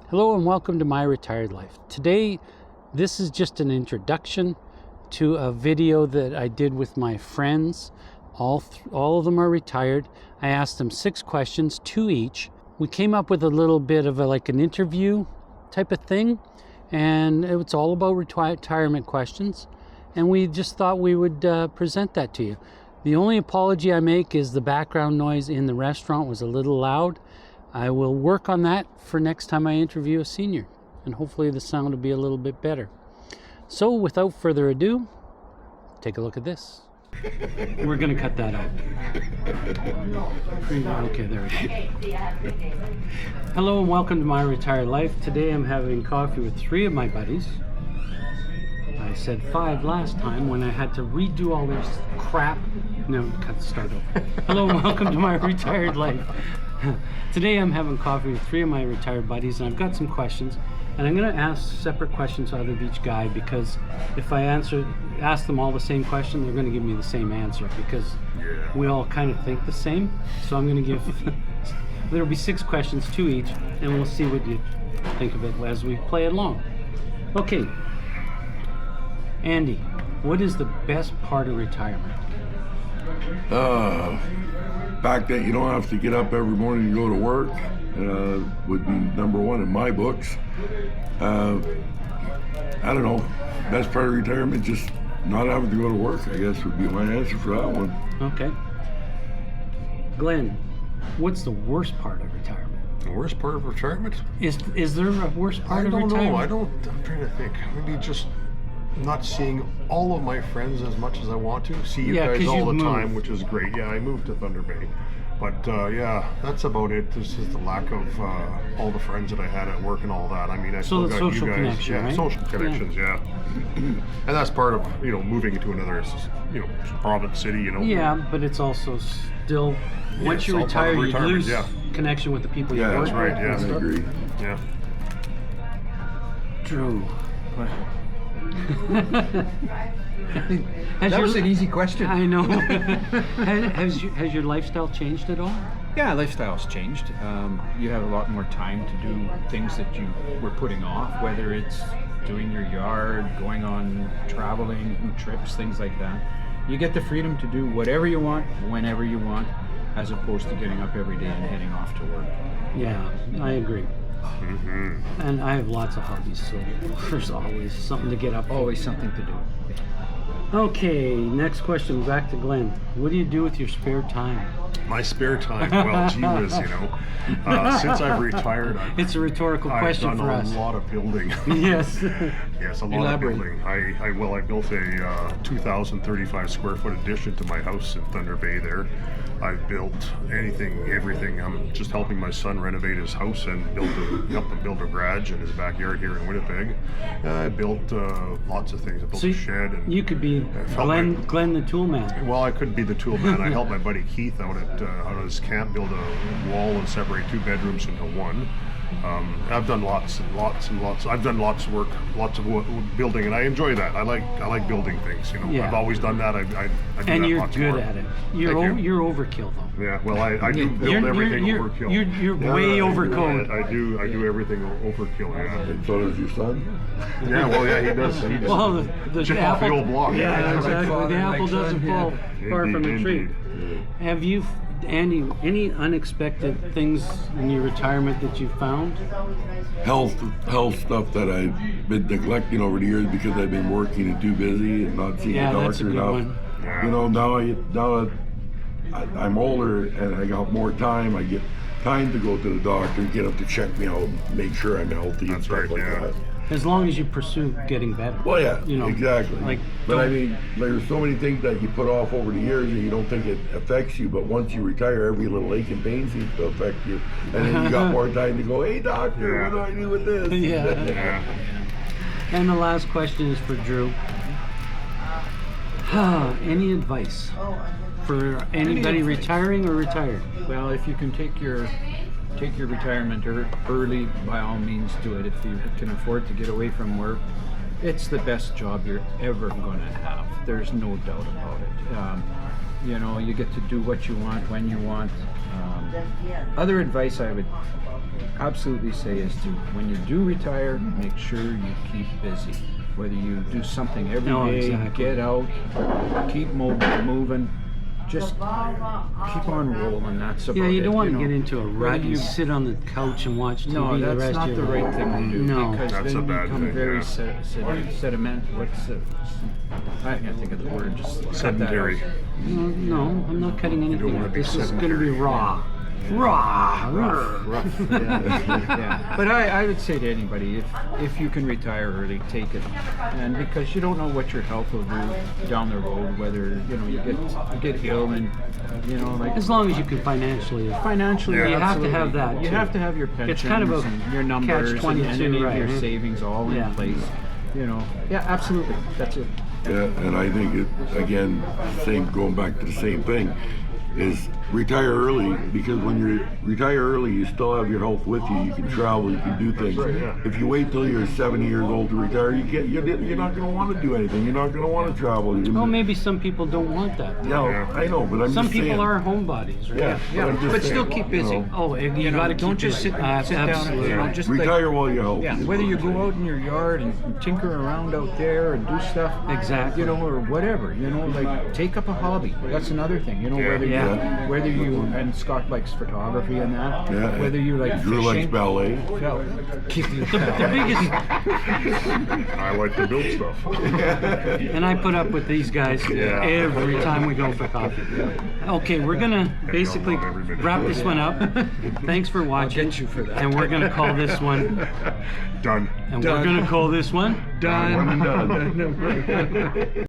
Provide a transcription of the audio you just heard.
Hello and welcome to My Retired Life. Today, this is just an introduction to a video that I did with my friends. All of them are retired. I asked them 6 questions, 2 each. We came up with a little bit of like an interview type of thing, and it's all about retirement questions. And we just thought we would present that to you. The only apology I make is the background noise in the restaurant was a little loud. I will work on that for next time I interview a senior, and hopefully the sound will be a little bit better. So without further ado, take a look at this. We're going to cut that out. Okay, there we go. Hello and welcome to My Retired Life. Today I'm having coffee with 3 of my buddies. I said 5 last time when I had to redo all this crap. No, cut the start over. Hello and welcome to My Retired Life. Today I'm having coffee with 3 of my retired buddies, and I've got some questions, and I'm going to ask separate questions out of each guy, because if I ask them all the same question, they're going to give me the same answer, because we all kind of think the same. So I'm going to give there'll be 6 questions, 2 each, and we'll see what you think of it as we play it along. Okay, Andy, what is the best part of retirement? Fact that you don't have to get up every morning and go to work would be number 1 in my books. I don't know, best part of retirement, just not having to go to work, I guess would be my answer for that one. Okay. Glenn, what's the worst part of retirement? The worst part of retirement? Is there a worst part of retirement? I don't know. I'm trying to think. Maybe just not seeing all of my friends as much as I want to. See you guys all the time, which is great. Yeah, I moved to Thunder Bay. But yeah, that's about it. This is the lack of all the friends that I had at work and all that. I mean, I still got you guys. Connection, yeah, right? Social connections, yeah. And that's part of, moving into another, province, city, Yeah, but it's also still, once you retire, you lose connection with the people you work with. Yeah, that's right, yeah. I agree. Yeah. Drew. That was an easy question. I know. has your lifestyle changed at all? Yeah, lifestyle's changed. You have a lot more time to do things that you were putting off, whether it's doing your yard, going on traveling, trips, things like that. You get the freedom to do whatever you want, whenever you want, as opposed to getting up every day and heading off to work. Yeah, I agree. Mm-hmm. And I have lots of hobbies, so there's always something to get up. Always something to do. Okay, next question, back to Glenn. What do you do with your spare time? My spare time? Well, gee whiz, since I've retired, it's a rhetorical question for us. I've done a lot of building. Yes. Yes, a lot of building. I built a 2,035 square foot addition to my house in Thunder Bay there. I've built anything, everything. I'm just helping my son renovate his house and help him build a garage in his backyard here in Winnipeg. I built lots of things. I built a shed. And you could be Glenn the tool man. Well, I could be the tool man. I helped my buddy Keith out at his camp build a wall and separate 2 bedrooms into one. I've done lots and lots and lots. I've done lots of work, lots of building, and I enjoy that. I like building things. Yeah. I've always done that. I do and that you're lots good more. at it. You're overkill though. Yeah. Well, I do build everything overkill. You're way overkill. I do everything overkill. Yeah. And so does your son? Yeah. Well, yeah, he does. Well, the chip apple, off the old block. Yeah, exactly. The apple doesn't fall far from the tree. Have you, Andy, any unexpected things in your retirement that you found? Health stuff that I've been neglecting over the years because I've been working and too busy and not seeing a doctor that's a good enough. one. Now I'm older and I got more time. I get time to go to the doctor, get up to check me out, make sure I'm healthy and stuff like that. As long as you pursue getting better. Well, yeah, exactly. But I mean, there's so many things that you put off over the years and you don't think it affects you, but once you retire, every little ache and pain seems to affect you. And then you got more time to go, hey doctor, what do I do with this? Yeah. And the last question is for Drew. Any advice for anybody retiring or retired? Well, if you can take your retirement early, by all means do it. If you can afford to get away from work, it's the best job you're ever going to have. There's no doubt about it. You know, you get to do what you want when you want. Other advice I would absolutely say is to, when you do retire, make sure you keep busy. Whether you do something every day, exactly. get out, keep moving, just keep on rolling. That's about Yeah, you don't want to know. get into a rut. Whether You sit on the couch and watch TV No, the that's rest not of the your right life. thing to do. No. Because That's then a you bad become thing, very yeah. sediment. What's it? I can't think of the word. Just cut that Sedentary. out. No, I'm not cutting anything wanna out. be This is going to sedentary. be raw. Raw. Rough. Yeah. But I would say to anybody, if you can retire early, take it, and because you don't know what your health will do down the road. Whether you get ill, and like As long as you can financially. financially, Yeah. You have to have absolutely. that, You too. have to have your pensions It's kind of a and your numbers and catch-22, any of right, your huh? savings all Yeah. in place. Yeah, absolutely. That's it. Yeah, and I think it, again, going back to the same thing, is retire early, because when you retire early, you still have your health with you. You can travel, you can do things. right, yeah. If you wait till you're 70 years old to retire, you're not going to want to do anything. You're not going to want to travel. Oh, maybe some people don't want that. Yeah, I know, but I'm Some just people saying. are homebodies, right? Yeah, Yeah, I'm just but still saying, keep busy. Oh, you got to don't just sit down absolutely. and just like, retire while you're healthy. yeah, is whether what you I'm go saying. out in your yard and tinker around out there and do stuff, Exactly. or whatever, like take up a hobby. That's another thing, Yeah. whether you and Scott likes photography and that, Yeah, whether you like Drew fishing. likes ballet. Well, keep the The biggest, I like to build stuff. and I put up with these guys Yeah. every time we go for coffee. Okay, we're gonna basically love every minute. wrap this one up. Thanks for watching. get you for that. And we're gonna call this one. Done. And we're gonna call this one. One and done.